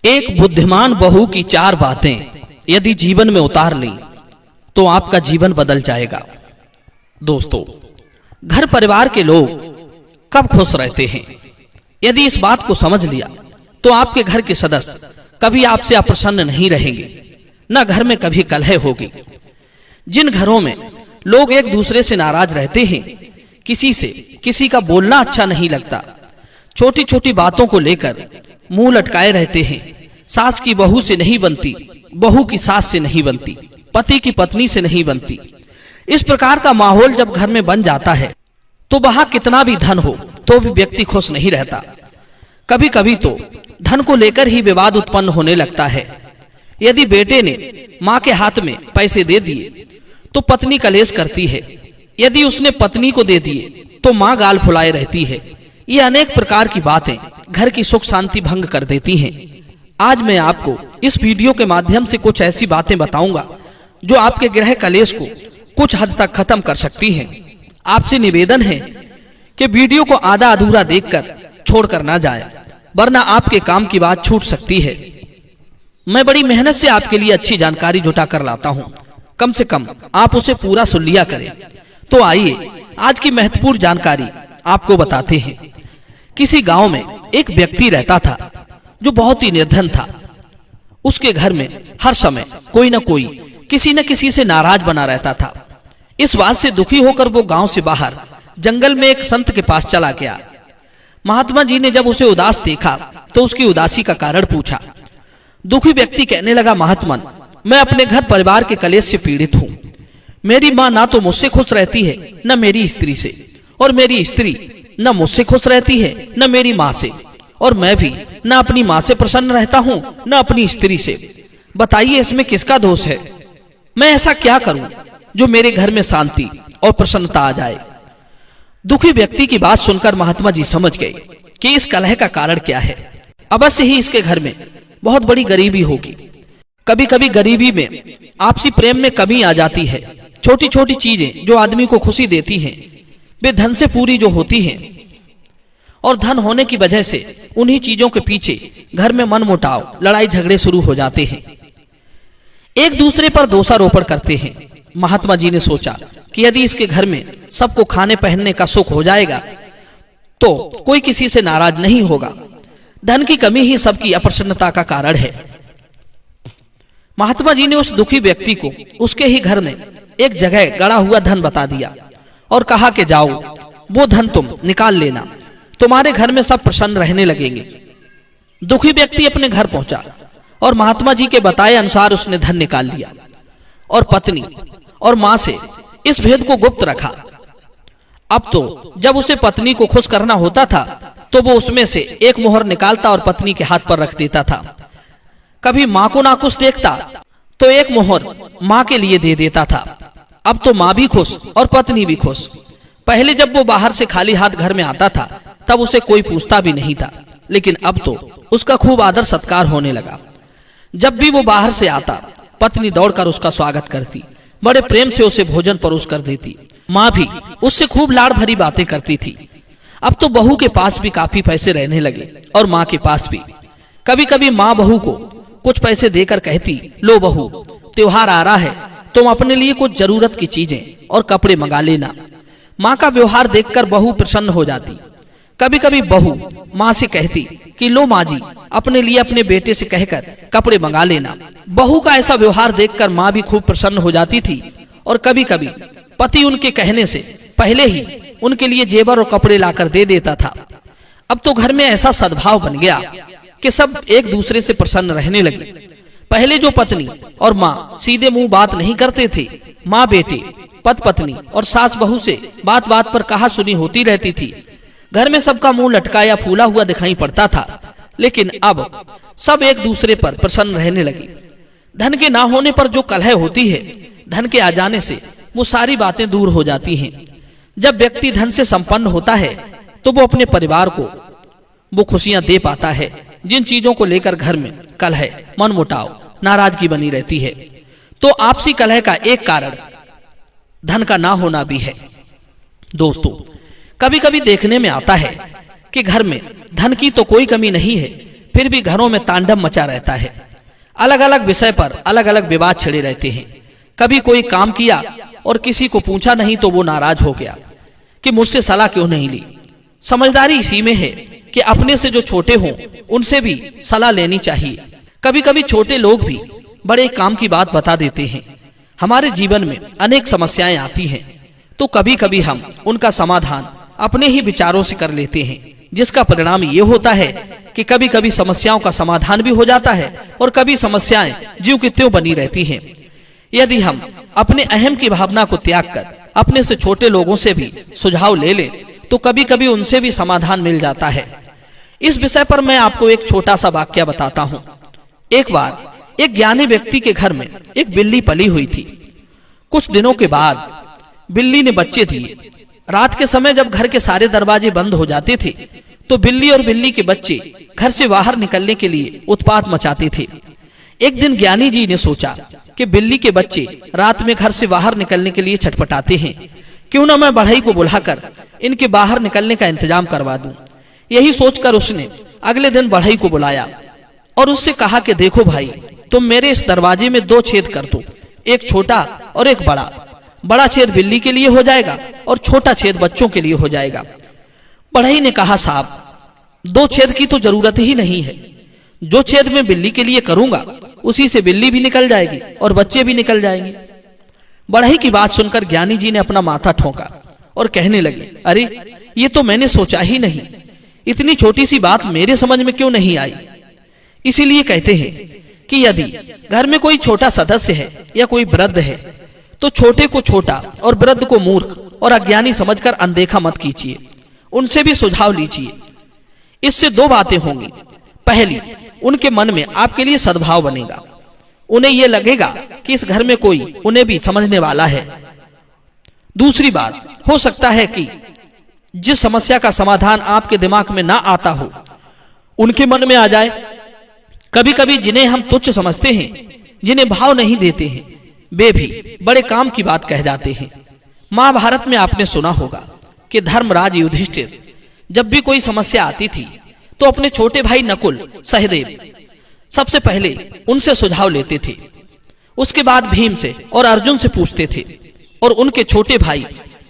एक बुद्धिमान बहू की 4 बातें यदि जीवन में उतार ली तो आपका जीवन बदल जाएगा। दोस्तों, घर परिवार के लोग कब खुश रहते हैं, यदि इस बात को समझ लिया तो आपके घर के सदस्य कभी आपसे अप्रसन्न नहीं रहेंगे, न घर में कभी कलह होगी। जिन घरों में लोग एक दूसरे से नाराज रहते हैं, किसी का बोलना अच्छा नहीं लगता, छोटी छोटी बातों को लेकर मुंह लटकाए रहते हैं, सास की बहू से नहीं बनती, बहू की सास से नहीं बनती, पति की पत्नी से नहीं बनती, इस प्रकार का माहौल जब घर में बन जाता है तो वहां कितना भी धन हो तो भी व्यक्ति खुश नहीं रहता। कभी कभी तो धन को लेकर ही विवाद उत्पन्न होने लगता है। यदि बेटे ने मां के हाथ में पैसे दे दिए तो पत्नी कलेश करती है, यदि उसने पत्नी को दे दिए तो मां गाल फुलाए रहती है। ये अनेक प्रकार की बातें घर की सुख शांति भंग कर देती हैं। आज मैं आपको इस वीडियो के माध्यम से कुछ ऐसी बातें बताऊंगा जो आपके गृह कलेश को कुछ हद तक खत्म कर सकती हैं। आपसे निवेदन है कि वीडियो को आधा अधूरा देखकर छोड़कर ना जाए, वरना आपके काम की बात छूट सकती है। मैं बड़ी मेहनत से आपके लिए अच्छी जानकारी जुटा कर लाता हूं, कम से कम आप उसे पूरा सुन लिया करें। तो आइए आज की महत्वपूर्ण जानकारी आपको बताते हैं। किसी गांव में एक व्यक्ति रहता था जो बहुत ही निर्धन था। उसके घर में हर समय कोई न कोई किसी न किसी से नाराज बना रहता था। इस बात से दुखी होकर वो गांव से बाहर जंगल में एक संत के पास चला गया। महात्मा जी ने जब उसे उदास देखा तो उसकी उदासी का कारण पूछा। दुखी व्यक्ति कहने लगा, महात्मन, मैं अपने घर परिवार के कलेश से पीड़ित हूँ। मेरी माँ ना तो मुझसे खुश रहती है न मेरी स्त्री से, और मेरी स्त्री न मुझसे खुश रहती है न मेरी माँ से, और मैं भी न अपनी माँ से प्रसन्न रहता हूँ न अपनी स्त्री से। बताइए इसमें किसका दोष है? मैं ऐसा क्या करूं जो मेरे घर में शांति और प्रसन्नता आ जाए? दुखी व्यक्ति की बात सुनकर महात्मा जी समझ गए कि इस कलह का कारण क्या है। अवश्य ही इसके घर में बहुत बड़ी गरीबी होगी। कभी कभी गरीबी में आपसी प्रेम में कमी आ जाती है। छोटी छोटी चीजें जो आदमी को खुशी देती हैं, वे धन से पूरी जो होती हैं, और धन होने की वजह से उन्हीं चीजों के पीछे घर में मनमुटाव, लड़ाई झगड़े शुरू हो जाते हैं। एक दूसरे पर दोषारोपण करते हैं। महात्मा जी ने सोचा कि यदि इसके घर में सबको खाने पहनने का सुख हो जाएगा तो कोई किसी से नाराज नहीं होगा। धन की कमी ही सबकी अप्रसन्नता का कारण है। महात्मा जी ने उस दुखी व्यक्ति को उसके ही घर में एक जगह गड़ा हुआ धन बता दिया और कहा कि जाओ, वो धन तुम निकाल लेना, तुम्हारे घर में सब प्रसन्न रहने लगेंगे। दुखी व्यक्ति अपने घर पहुंचा और महात्मा जी के बताए अनुसार उसने धन निकाल लिया और पत्नी और मां से इस भेद को गुप्त रखा। अब तो जब उसे पत्नी को खुश करना होता था तो वो उसमें से एक मोहर निकालता और पत्नी के हाथ पर रख देता था। कभी मां को नाखुश देखता तो एक मोहर मां के लिए दे देता था। अब तो मां भी खुश और पत्नी भी खुश। पहले जब वो बाहर से खाली हाथ घर में आता था तब उसे कोई पूछता भी नहीं था, लेकिन अब तो उसका खूब आदर सत्कार होने लगा। जब भी वो बाहर से आता, पत्नी दौड़कर उसका स्वागत करती, बड़े प्रेम से उसे भोजन परोस कर देती। माँ भी उससे खूब लाड़ भरी बातें करती थी। अब तो बहू के पास भी काफी पैसे रहने लगे और माँ के पास भी। कभी कभी माँ बहू को कुछ पैसे देकर कहती, लो बहू, त्योहार आ रहा है, तुम अपने लिए कुछ जरूरत की चीजें और कपड़े मंगा लेना। माँ का व्यवहार देखकर बहू प्रसन्न हो जाती। कभी कभी बहू माँ से कहती कि लो माँ जी, अपने लिए अपने बेटे से कहकर कपड़े मंगा लेना। बहू का ऐसा व्यवहार देखकर माँ भी खूब प्रसन्न हो जाती थी और कभी कभी पति उनके कहने से पहले ही उनके लिए जेवर और कपड़े लाकर दे देता था। अब तो घर में ऐसा सद्भाव बन गया कि सब एक दूसरे से प्रसन्न रहने लगे। पहले जो पत्नी और माँ सीधे मुंह बात नहीं करते थे, माँ बेटे, पति पत्नी और सास बहू से बात बात पर कहा सुनी होती रहती थी। घर में सबका मुंह लटकाया फूला हुआ दिखाई पड़ता था, लेकिन अब सब एक दूसरे पर प्रसन्न रहने लगे। धन के ना होने पर जो कलह होती है, धन के आ जाने से वो सारी बातें दूर हो जाती हैं। जब व्यक्ति धन से संपन्न होता है तो वो अपने परिवार को वो खुशियां दे पाता है जिन चीजों को लेकर घर में कलह, मनमुटाव, नाराजगी बनी रहती है। तो आपसी कलह का एक कारण धन का ना होना भी है। दोस्तों, कभी कभी देखने में आता है कि घर में धन की तो कोई कमी नहीं है, फिर भी घरों में तांडव मचा रहता है। अलग अलग विषय पर अलग अलग विवाद छिड़े रहते हैं। कभी कोई काम किया और किसी को पूछा नहीं तो वो नाराज हो गया कि मुझसे सलाह क्यों नहीं ली। समझदारी इसी में है कि अपने से जो छोटे हों उनसे भी सलाह लेनी चाहिए। कभी कभी छोटे लोग भी बड़े काम की बात बता देते हैं। हमारे जीवन में अनेक समस्याएं आती हैं तो कभी कभी हम उनका समाधान अपने ही विचारों से कर लेते हैं, जिसका परिणाम ये होता है कि कभी कभी समस्याओं का समाधान भी हो जाता है और कभी समस्याएं ज्यों की त्यों बनी रहती हैं। यदि हम अपने अहम की भावना को त्याग कर अपने से छोटे लोगों से भी सुझाव ले ले तो कभी कभी उनसे भी समाधान मिल जाता है। इस विषय पर मैं आपको एक छोटा सा वाक्य बताता हूँ। एक बार एक ज्ञानी व्यक्ति के घर में एक बिल्ली पली हुई थी। कुछ दिनों के बाद बिल्ली ने बच्चे दिए। रात के समय जब घर के सारे दरवाजे बंद हो जाते थे तो बिल्ली और बिल्ली के बच्चे घर से बाहर निकलने के लिए उत्पात मचाते थे। एक दिन ज्ञानी जी ने सोचा कि बिल्ली के बच्चे रात में घर से बाहर निकलने के लिए छटपटाते हैं, क्यों ना मैं बढ़ई को बुलाकर इनके बाहर निकलने का इंतजाम करवा दूं। यही सोचकर उसने अगले दिन बढ़ई को बुलाया और उससे कहा कि देखो भाई, तुम मेरे इस दरवाजे में 2 छेद कर दो, एक छोटा और एक बड़ा। बड़ा छेद बिल्ली के लिए हो जाएगा और छोटा छेद बच्चों के लिए हो जाएगा। बढ़ई ने कहा साहब, 2 छेद की तो जरूरत ही नहीं है। जो छेद मैं बिल्ली के लिए करूंगा उसी से बिल्ली भी निकल जाएगी और बच्चे भी निकल जाएंगे। बढ़ई की बात सुनकर ज्ञानी जी ने अपना माथा ठोका और कहने लगे, अरे ये तो मैंने सोचा ही नहीं। इतनी छोटी सी बात मेरे समझ में क्यों नहीं आई। इसीलिए कहते हैं कि यदि घर में कोई छोटा सदस्य है या कोई वृद्ध है तो छोटे को छोटा और वृद्ध को मूर्ख और अज्ञानी समझकर अनदेखा मत कीजिए, उनसे भी सुझाव लीजिए। इससे 2 बातें होंगी। पहली, उनके मन में आपके लिए सद्भाव बनेगा। उन्हें यह लगेगा कि इस घर में कोई उन्हें भी समझने वाला है। दूसरी बात, हो सकता है कि जिस समस्या का समाधान आपके दिमाग में ना आता हो उनके मन में आ जाए। कभी कभी जिन्हें हम तुच्छ समझते हैं, जिन्हें भाव नहीं देते हैं, वे भी बड़े काम की बात कह जाते हैं। महाभारत में आपने सुना होगा कि धर्मराज युधिष्ठिर जब भी कोई समस्या आती थी तो अपने छोटे भाई नकुल, सहदेव सबसे पहले उनसे सुझाव लेते थे। उसके बाद भीम से और अर्जुन से पूछते थे और उनके छोटे भाई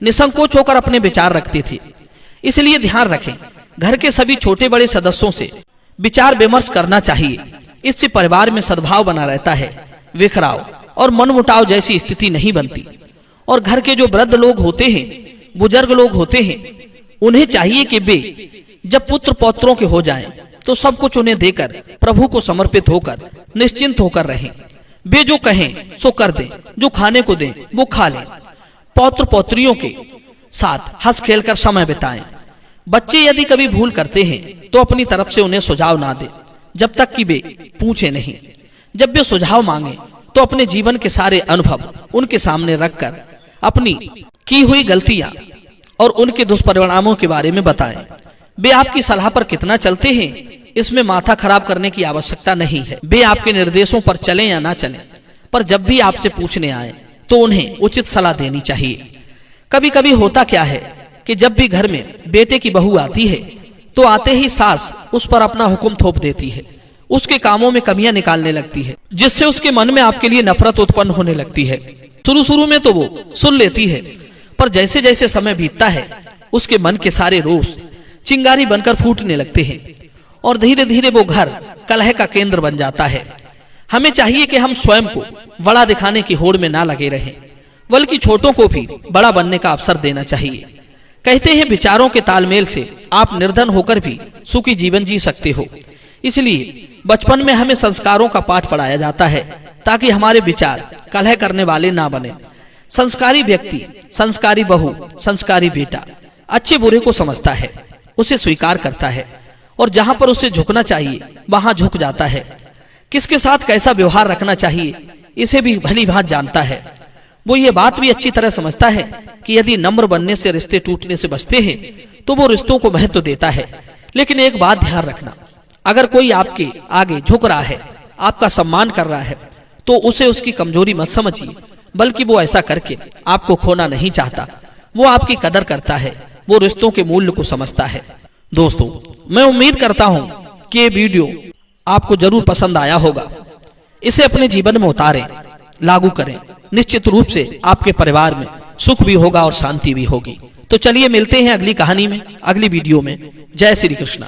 निसंकोच होकर अपने विचार रखते थे। इसलिए ध्यान रखें, घर के सभी छोटे बड़े सदस्यों से विचार विमर्श करना चाहिए। इससे परिवार में सद्भाव बना रहता है, विखराव और मनमुटाव जैसी स्थिति नहीं बनती। और घर के जो वृद्ध लोग होते हैं, बुजुर्ग लोग होते हैं, उन्हें चाहिए कि वे जब पुत्र पौत्रों के हो जाएं तो सब कुछ उन्हें देकर प्रभु को समर्पित होकर निश्चिंत होकर रहें। वे जो कहें सो कर दें, जो खाने को दें वो खा लें। पौत्र पौत्रियों के साथ हंस खेल कर समय बिताएं। बच्चे यदि कभी भूल करते हैं तो अपनी तरफ से उन्हें सुझाव ना दें जब तक कि वे पूछे नहीं। जब वे सुझाव मांगे तो अपने जीवन के सारे अनुभव उनके सामने रखकर अपनी की हुई गलतियां और उनके दुष्परिणामों के बारे में बताएं। वे आपकी सलाह पर कितना चलते हैं इसमें माथा खराब करने की आवश्यकता नहीं है। वे आपके निर्देशों पर चलें या ना चलें, पर जब भी आपसे पूछने आए तो उन्हें उचित सलाह देनी चाहिए। कभी कभी होता क्या है कि जब भी घर में बेटे की बहू आती है तो आते ही सास उस पर अपना हुक्म थोप देती है, उसके कामों में कमियां निकालने लगती है, जिससे उसके मन में आपके लिए नफरत उत्पन्न होने लगती है। शुरू में तो वो सुन लेती है, पर जैसे जैसे समय बीतता है उसके मन के सारे रोष चिंगारी बनकर फूटने लगते हैं और धीरे धीरे वो घर कलह का केंद्र बन जाता है। हमें चाहिए कि हम स्वयं को बड़ा दिखाने की होड़ में ना लगे रहें, बल्कि छोटों को भी बड़ा बनने का अवसर देना चाहिए। कहते हैं विचारों के तालमेल से आप निर्धन होकर भी सुखी जीवन जी सकते हो। इसलिए बचपन में हमें संस्कारों का पाठ पढ़ाया जाता है ताकि हमारे विचार कलह करने वाले ना बने। संस्कारी व्यक्ति, संस्कारी बहू, संस्कारी बेटा अच्छे बुरे को समझता है, उसे स्वीकार करता है और जहां पर उसे झुकना चाहिए वहां झुक जाता है। किसके साथ कैसा व्यवहार रखना चाहिए इसे भी भली भांति जानता है। वो ये बात भी अच्छी तरह समझता है कि यदि नम्र बनने से रिश्ते टूटने से बचते हैं तो वो रिश्तों को महत्व देता है। लेकिन एक बात ध्यान रखना, अगर कोई आपके आगे झुक रहा है, आपका सम्मान कर रहा है, तो उसे उसकी कमजोरी मत समझिए, बल्कि वो ऐसा करके आपको खोना नहीं चाहता। वो आपकी कदर करता है, वो रिश्तों के मूल्य को समझता है। दोस्तों, मैं उम्मीद करता हूं कि ये वीडियो आपको जरूर पसंद आया होगा। इसे अपने जीवन में उतारें, लागू करें। निश्चित रूप से आपके परिवार में सुख भी होगा और शांति भी होगी। तो चलिए मिलते हैं अगली कहानी में, अगली वीडियो में। जय श्री कृष्ण।